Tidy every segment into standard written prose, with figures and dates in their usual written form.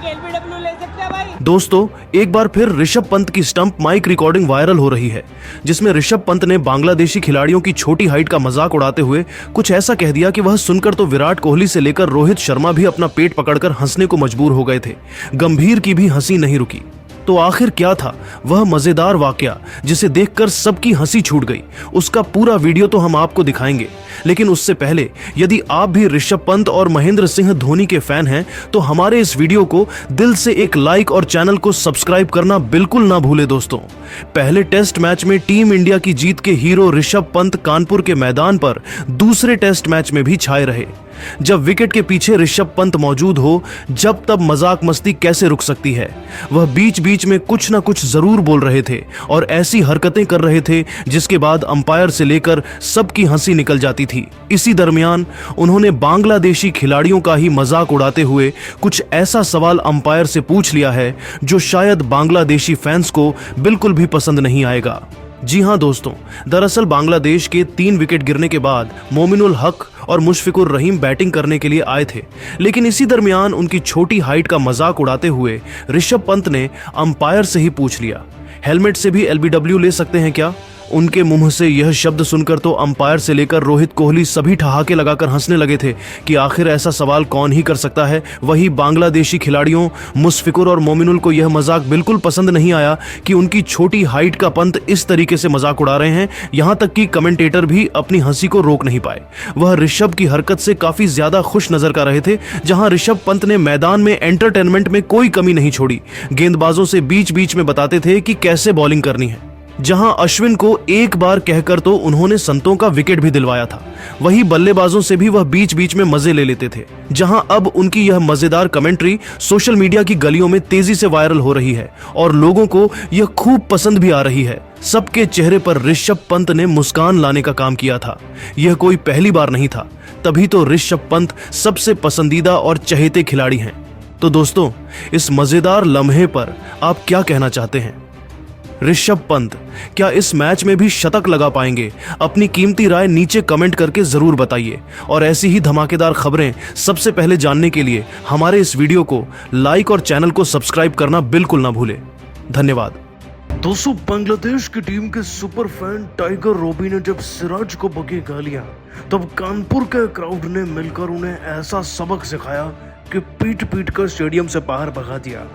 LBW ले सकते हैं भाई। दोस्तों, एक बार फिर ऋषभ पंत की स्टंप माइक रिकॉर्डिंग वायरल हो रही है, जिसमें ऋषभ पंत ने बांग्लादेशी खिलाड़ियों की छोटी हाइट का मजाक उड़ाते हुए कुछ ऐसा कह दिया कि वह सुनकर तो विराट कोहली से लेकर रोहित शर्मा भी अपना पेट पकड़कर हंसने को मजबूर हो गए थे। गंभीर की भी हंसी नहीं रुकी। तो आखिर क्या था वह मजेदार वाकया जिसे देखकर सबकी हंसी छूट गई? उसका पूरा वीडियो तो हम आपको दिखाएंगे, लेकिन उससे पहले यदि आप भी ऋषभ पंत और महेंद्र सिंह धोनी के फैन हैं तो हमारे इस वीडियो को दिल से एक लाइक और चैनल को सब्सक्राइब करना बिल्कुल ना भूले। दोस्तों, पहले टेस्ट मैच में टीम इंडिया की जीत के हीरो ऋषभ पंत कानपुर के मैदान पर दूसरे टेस्ट मैच में भी छाए रहे। जब विकेट के पीछे ऋषभ पंत मौजूद हो, जब तब मजाक मस्ती कैसे रुक सकती है? वह बीच बीच में कुछ ना कुछ जरूर बोल रहे थे और ऐसी हरकतें कर रहे थे जिसके बाद अंपायर से लेकर सबकी हंसी निकल जाती थी। इसी दरमियान उन्होंने बांग्लादेशी खिलाड़ियों का ही मजाक उड़ाते हुए कुछ ऐसा सवाल अंपायर से पूछ लिया है जो शायद बांग्लादेशी फैंस को बिल्कुल भी पसंद नहीं आएगा। जी हां दोस्तों, दरअसल बांग्लादेश के 3 विकेट गिरने के बाद मोमिनुल हक और मुशफिकुर रहीम बैटिंग करने के लिए आए थे, लेकिन इसी दरमियान उनकी छोटी हाइट का मजाक उड़ाते हुए ऋषभ पंत ने अंपायर से ही पूछ लिया, हेलमेट से भी एलबीडब्ल्यू ले सकते हैं क्या? उनके मुंह से यह शब्द सुनकर तो अंपायर से लेकर रोहित कोहली सभी ठहाके लगाकर हंसने लगे थे कि आखिर ऐसा सवाल कौन ही कर सकता है। वही बांग्लादेशी खिलाड़ियों मुशफिकुर और मोमिनुल को यह मजाक बिल्कुल पसंद नहीं आया कि उनकी छोटी हाइट का पंत इस तरीके से मजाक उड़ा रहे हैं। यहां तक कि कमेंटेटर भी अपनी हंसी को रोक नहीं पाए। वह ऋषभ की हरकत से काफी ज्यादा खुश नजर कर रहे थे। जहां ऋषभ पंत ने मैदान में एंटरटेनमेंट में कोई कमी नहीं छोड़ी, गेंदबाजों से बीच बीच में बताते थे कि कैसे बॉलिंग करनी है। जहां अश्विन को एक बार कहकर तो उन्होंने संतों का विकेट भी दिलवाया था, वही बल्लेबाजों से भी वह बीच बीच में मजे ले लेते थे। जहां अब उनकी यह मजेदार कमेंट्री सोशल मीडिया की गलियों में तेजी से वायरल हो रही है और लोगों को यह खूब पसंद भी आ रही है। सबके चेहरे पर ऋषभ पंत ने मुस्कान लाने का काम किया था। यह कोई पहली बार नहीं था, तभी तो ऋषभ पंत सबसे पसंदीदा और चहेते खिलाड़ी हैं। तो दोस्तों, इस मजेदार लम्हे पर आप क्या कहना चाहते हैं? ऋषभ पंत क्या इस मैच में भी शतक लगा पाएंगे? अपनी कीमती राय नीचे कमेंट करके जरूर बताइए और ऐसी ही धमाकेदार खबरें सबसे पहले जानने के लिए हमारे इस वीडियो को लाइक और चैनल को सब्सक्राइब करना बिल्कुल ना भूलें। धन्यवाद। दोस्तों, बांग्लादेश की टीम के सुपर फैन टाइगर रॉबी ने जब सिराज को बकी गालियां, तब कानपुर के क्राउड ने मिलकर उन्हें ऐसा सबक सिखाया कि पीट पीट कर स्टेडियम से बाहर भगा दिया।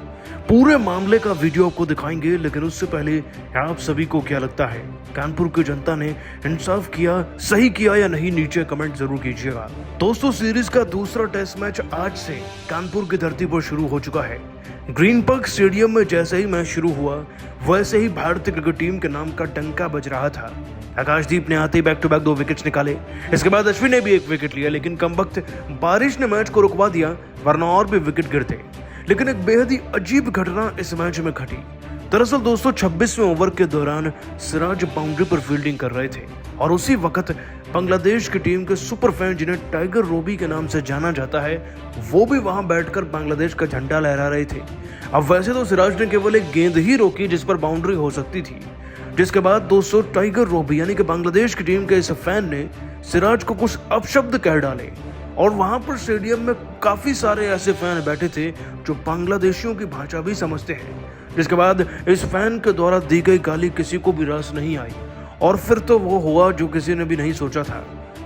पूरे मामले का वीडियो आपको दिखाएंगे, लेकिन उससे पहले आप सभी को क्या लगता है, कानपुर की जनता ने इंसाफ किया, सही किया या नहीं? नीचे कमेंट जरूर कीजिएगा। दोस्तों, सीरीज का दूसरा टेस्ट मैच आज से कानपुर की धरती पर शुरू हो चुका है। ग्रीन पार्क स्टेडियम में जैसे ही मैच शुरू हुआ, वैसे ही भारतीय क्रिकेट टीम के नाम का डंका बज रहा था। आकाशदीप ने आते ही बैक टू बैक 2 विकेट्स निकाले। इसके बाद अश्विन ने भी 1 विकेट लिया, लेकिन कमबख्त बारिश ने मैच को रुकवा दिया, वरना और भी विकेट गिरते। लेकिन एक बेहद ही अजीब घटना इस मैच में घटी। दरअसल दोस्तों, 26वें ओवर के दौरान सिराज बाउंड्री पर फील्डिंग कर रहे थे और उसी वक्त बांग्लादेश की टीम के सुपर फैन, जिन्हें टाइगर रॉबी के नाम से जाना जाता है, वो भी वहां बैठकर बांग्लादेश का झंडा लहरा रहे थे। अब वैसे तो सिराज ने केवल एक गेंद ही रोकी जिस पर बाउंड्री हो सकती थी, जिसके बाद दोस्तों टाइगर रॉबी यानी कि बांग्लादेश की टीम के इस फैन ने सिराज को कुछ अपशब्द कह डाले और वहां पर स्टेडियम में काफी सारे ऐसे फैन बैठे थे जो बांग्लादेशियों की भाषा भी समझते हैं। जिसके बाद इस फैन के द्वारा दी गई गाली किसी को भी रास नहीं आई और फिर तो वो हुआ जो किसी ने भी नहीं सोचा था।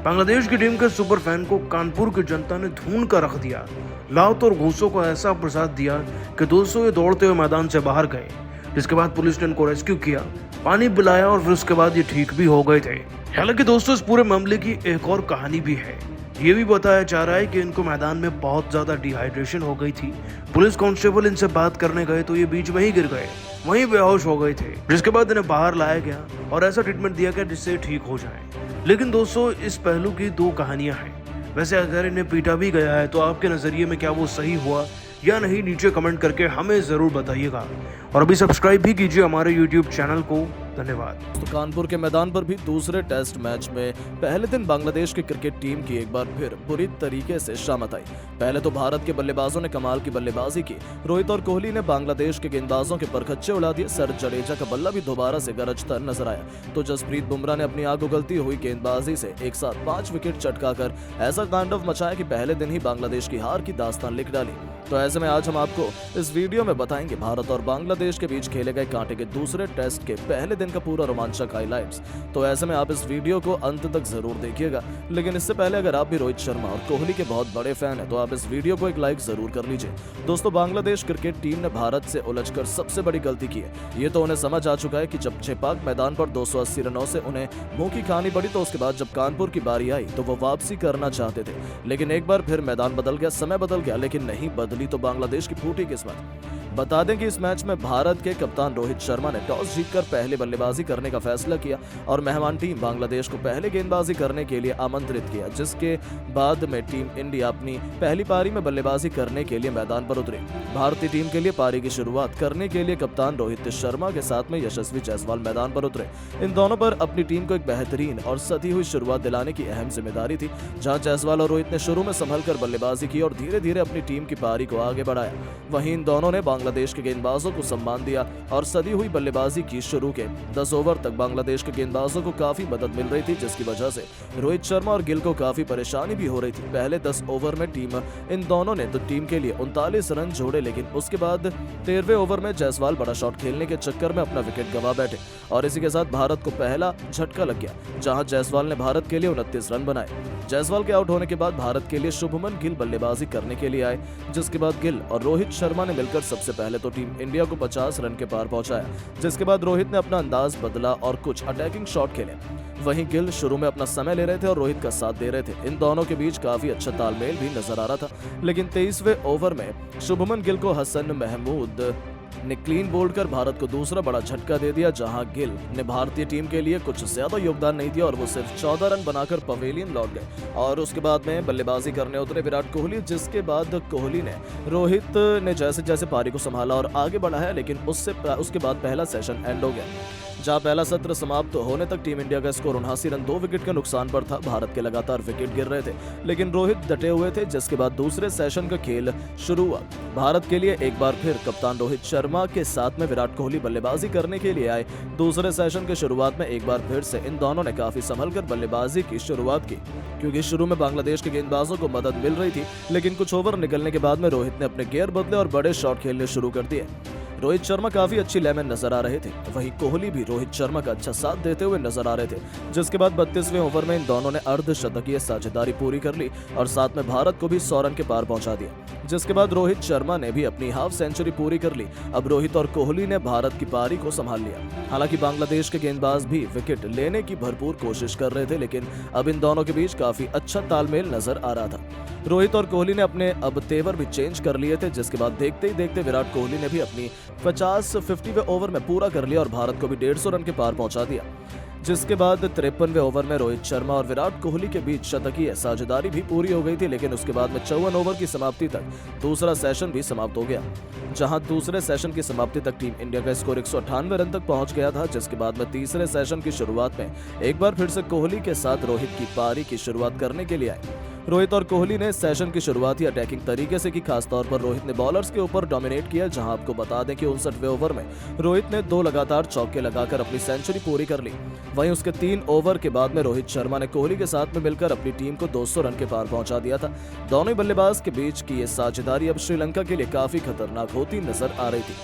बांग्लादेश की टीम के सुपर फैन को कानपुर की जनता ने ढूंढ कर रख दिया। लात और घूसों को ऐसा प्रसाद दिया कि दोस्तों ये दौड़ते हुए मैदान से बाहर गए। जिसके बाद पुलिस ने इनको रेस्क्यू किया, पानी पिलाया और फिर उसके बाद ये ठीक भी हो गए थे। हालांकि दोस्तों, इस पूरे मामले की एक और कहानी भी है। ये भी बताया जा रहा है कि इनको मैदान में बहुत ज्यादा डिहाइड्रेशन हो गई थी। पुलिस कांस्टेबल इनसे बात करने गए तो ये बीच में ही गिर गए, वहीं बेहोश हो गए थे। जिसके बाद इन्हें बाहर लाया गया और ऐसा ट्रीटमेंट दिया गया जिससे ठीक हो जाए। लेकिन दोस्तों, इस पहलू की 2 कहानियां हैं। वैसे अगर इन्हें पीटा भी गया है तो आपके नजरिए में क्या वो सही हुआ या नहीं? नीचे कमेंट करके हमें जरूर बताइएगा और अभी सब्सक्राइब भी कीजिए हमारे YouTube चैनल को धन्यवाद। तो कानपुर के मैदान पर भी दूसरे टेस्ट मैच में पहले दिन बांग्लादेश की क्रिकेट टीम की एक बार फिर बुरी तरीके से शामत आई। पहले तो भारत के बल्लेबाजों ने कमाल की बल्लेबाजी की। रोहित और कोहली ने बांग्लादेश के गेंदबाजों के परखच्चे उड़ा दिए। सर जडेजा का बल्ला भी दोबारा से गरजता नजर आया तो जसप्रीत बुमराह ने अपनी आग उगलती हुई गेंदबाजी से एक साथ 5 विकेट चटकाकर ऐसा तांडव मचाया कि पहले दिन ही बांग्लादेश की हार की दास्तान लिख डाली। तो ऐसे में आज हम आपको इस वीडियो में बताएंगे भारत और बांग्लादेश के बीच खेले गए कांटे के दूसरे टेस्ट के पहले दिन का पूरा रोमांचक हाइलाइट्स। तो ऐसे में आप इस वीडियो को अंत तक जरूर देखिएगा, लेकिन इससे पहले अगर आप भी रोहित शर्मा और कोहली के बहुत बड़े फैन हैं तो आप इस वीडियो को एक लाइक जरूर कर लीजिए। दोस्तों, बांग्लादेश क्रिकेट टीम ने भारत से उलझकर सबसे बड़ी गलती की है। ये तो उन्हें समझ आ चुका है कि जब चेपाक मैदान पर 280 रनों से उन्हें मुंह की खानी पड़ी तो उसके बाद जब कानपुर की बारी आई तो वो वापसी करना चाहते थे, लेकिन एक बार फिर मैदान बदल गया, समय बदल गया, लेकिन नहीं बदली तो बांग्लादेश की फूटी किस्मत। बता दें कि इस मैच में भारत के कप्तान रोहित शर्मा ने टॉस जीतकर पहले बल्लेबाजी करने का फैसला किया और मेहमान टीम बांग्लादेश को पहले गेंदबाजी करने के लिए आमंत्रित किया, जिसके बाद में टीम इंडिया अपनी पहली पारी में बल्लेबाजी करने के लिए मैदान पर उतरी। भारतीय टीम के लिए पारी की शुरुआत करने के लिए कप्तान रोहित शर्मा के साथ में यशस्वी जायसवाल मैदान पर उतरे। इन दोनों पर अपनी टीम को एक बेहतरीन और सधी हुई शुरुआत दिलाने की अहम जिम्मेदारी थी। जहां जायसवाल और रोहित ने शुरू में संभलकर बल्लेबाजी की और धीरे धीरे अपनी टीम की पारी को आगे बढ़ाया। वहीं इन दोनों ने बांग्लादेश के गेंदबाजों को सम्मान दिया और सदी हुई बल्लेबाजी की। शुरू के 10 ओवर तक बांग्लादेश के गेंदबाजों को काफी मदद मिल रही थी, जिसकी वजह से रोहित शर्मा और गिल को काफी परेशानी भी हो रही थी। पहले 10 ओवर में इन दोनों ने तो टीम के लिए 39 रन जोड़े, लेकिन उसके बाद 13वें ओवर में जायसवाल बड़ा शॉट खेलने के चक्कर में अपना विकेट गंवा बैठे और इसी के साथ भारत को पहला झटका लग गया, जहां जायसवाल ने भारत के लिए 29 रन बनाए। जायसवाल के आउट होने के बाद भारत के लिए शुभमन गिल बल्लेबाजी करने के लिए आए, जिसके बाद गिल और रोहित शर्मा ने मिलकर सबसे पहले तो टीम इंडिया को 50 रन के पार पहुंचाया, जिसके बाद रोहित ने अपना अंदाज बदला और कुछ अटैकिंग शॉट खेले। वहीं गिल शुरू में अपना समय ले रहे थे और रोहित का साथ दे रहे थे। इन दोनों के बीच काफी अच्छा तालमेल भी नजर आ रहा था, लेकिन 23वें ओवर में शुभमन गिल को हसन महमूद ने क्लीन बोल्ड कर भारत को दूसरा बड़ा झटका दे दिया, जहां गिल ने भारतीय टीम के लिए कुछ ज्यादा योगदान नहीं दिया और वो सिर्फ 14 रन बनाकर पवेलियन लौट गए। और उसके बाद में बल्लेबाजी करने उतरे विराट कोहली, जिसके बाद कोहली ने रोहित ने जैसे जैसे पारी को संभाला और आगे बढ़ाया, लेकिन उसके बाद पहला सेशन एंड हो गया। जहां पहला सत्र समाप्त होने तक टीम इंडिया का स्कोर 79 रन 2 विकेट के नुकसान पर था। भारत के लगातार विकेट गिर रहे थे, लेकिन रोहित डटे हुए थे, जिसके बाद दूसरे सेशन का खेल शुरू हुआ। भारत के लिए एक बार फिर कप्तान रोहित शर्मा के साथ में विराट कोहली बल्लेबाजी करने के लिए आए। दूसरे सेशन की शुरुआत में एक बार फिर से इन दोनों ने काफी संभलकर बल्लेबाजी की शुरुआत की, क्योंकि शुरू में बांग्लादेश के गेंदबाजों को मदद मिल रही थी, लेकिन कुछ ओवर निकलने के बाद में रोहित ने अपने गियर बदले और बड़े शॉट खेलने शुरू कर दिए। रोहित शर्मा काफी अच्छी लय में नजर आ रहे थे, वहीं कोहली भी रोहित शर्मा का अच्छा साथ देते हुए नजर आ रहे थे, जिसके बाद 32वें ओवर में इन दोनों ने अर्धशतकीय साझेदारी पूरी कर ली और साथ में भारत को भी 100 रन के पार पहुंचा दिया, जिसके बाद रोहित शर्मा ने भी अपनी हाफ सेंचुरी पूरी कर ली। अब रोहित और कोहली ने भारत की पारी को संभाल लिया। हालांकि बांग्लादेश के गेंदबाज भी विकेट लेने की भरपूर कोशिश कर रहे थे, लेकिन अब इन दोनों के बीच काफी अच्छा तालमेल नजर आ रहा था। रोहित और कोहली ने अपने अब तेवर भी चेंज कर लिए थे, जिसके बाद देखते ही देखते विराट कोहली ने भी अपनी 50वें ओवर में पूरा कर लिया और भारत को भी 150 रन के पार पहुंचा दिया, जिसके बाद 53वें ओवर में रोहित शर्मा और विराट कोहली के बीच शतकीय साझेदारी भी पूरी हो गई थी। लेकिन उसके बाद में 54 ओवर की समाप्ति तक दूसरा सेशन भी समाप्त हो गया, जहां दूसरे सेशन की समाप्ति तक टीम इंडिया का स्कोर 198 रन तक पहुंच गया था, जिसके बाद में तीसरे सेशन की शुरुआत में एक बार फिर से कोहली के साथ रोहित की पारी की शुरुआत करने के लिए आए। रोहित और कोहली ने सेशन की शुरुआत ही अटैकिंग तरीके से की। खासतौर पर रोहित ने बॉलर्स के ऊपर डोमिनेट किया, जहां आपको बता दें कि 59वें ओवर में रोहित ने 2 लगातार चौके लगाकर अपनी सेंचुरी पूरी कर ली। वहीं उसके 3 ओवर के बाद में रोहित शर्मा ने कोहली के साथ में मिलकर अपनी टीम को 200 रन के पार पहुंचा दिया था। दोनों ही बल्लेबाज के बीच की ये साझेदारी अब श्रीलंका के लिए काफी खतरनाक होती नजर आ रही थी,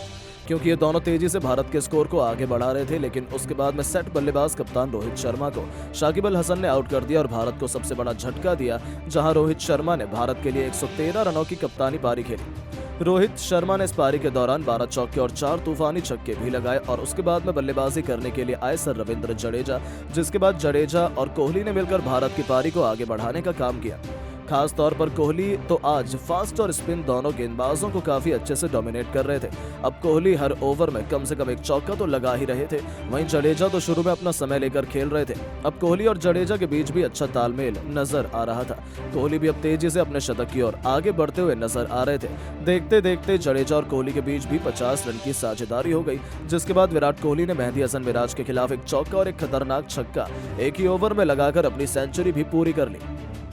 क्योंकि ये दोनों तेजी से भारत के स्कोर को आगे बढ़ा रहे थे। लेकिन उसके बाद में सेट बल्लेबाज कप्तान रोहित शर्मा को शाकिब अल हसन ने आउट कर दिया और भारत को सबसे बड़ा झटका दिया, जहां रोहित शर्मा ने भारत के लिए 113 रनों की कप्तानी पारी खेली। रोहित शर्मा ने इस पारी के दौरान 12 चौके और 4 तूफानी छक्के भी लगाए और उसके बाद में बल्लेबाजी करने के लिए आए सर रविंद्र जडेजा, जिसके बाद जडेजा और कोहली ने मिलकर भारत की पारी को आगे बढ़ाने का काम किया। खास तौर पर कोहली तो आज फास्ट और स्पिन दोनों गेंदबाजों को काफी अच्छे से डोमिनेट कर रहे थे। अब कोहली हर ओवर में कम से कम एक चौका तो लगा ही रहे थे, वहीं जडेजा तो शुरू में अपना समय लेकर खेल रहे थे। अब कोहली और जडेजा के बीच भी अच्छा तालमेल नजर आ रहा था। कोहली भी अब तेजी से अपने शतक की ओर आगे बढ़ते हुए नजर आ रहे थे। देखते देखते जडेजा और कोहली के बीच भी 50 रन की साझेदारी हो गई, जिसके बाद विराट कोहली ने मेहदी हसन मिराज के खिलाफ एक चौका और एक खतरनाक छक्का एक ही ओवर में लगाकर अपनी सेंचुरी भी पूरी कर ली।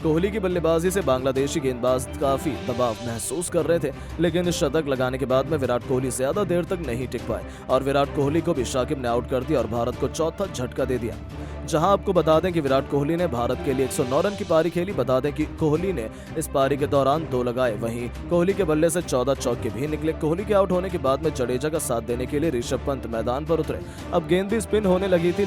कोहली की बल्लेबाजी से बांग्लादेशी गेंदबाज काफी दबाव महसूस कर रहे थे, लेकिन शतक लगाने के बाद में विराट कोहली ज्यादा देर तक नहीं टिक पाए और विराट कोहली को भी शाकिब ने आउट कर दिया और भारत को चौथा झटका दे दिया। जहां आपको बता दें कि विराट कोहली ने भारत के लिए 109 रन की पारी खेली। बता दें कि कोहली ने इस पारी के दौरान 2 लगाए, वहीं कोहली के बल्ले से 14 चौके भी निकले। कोहली के आउट होने के बाद में जडेजा का साथ देने के लिए ऋषभ पंत मैदान पर उतरे। अब गेंद भी स्पिन होने लगी थी,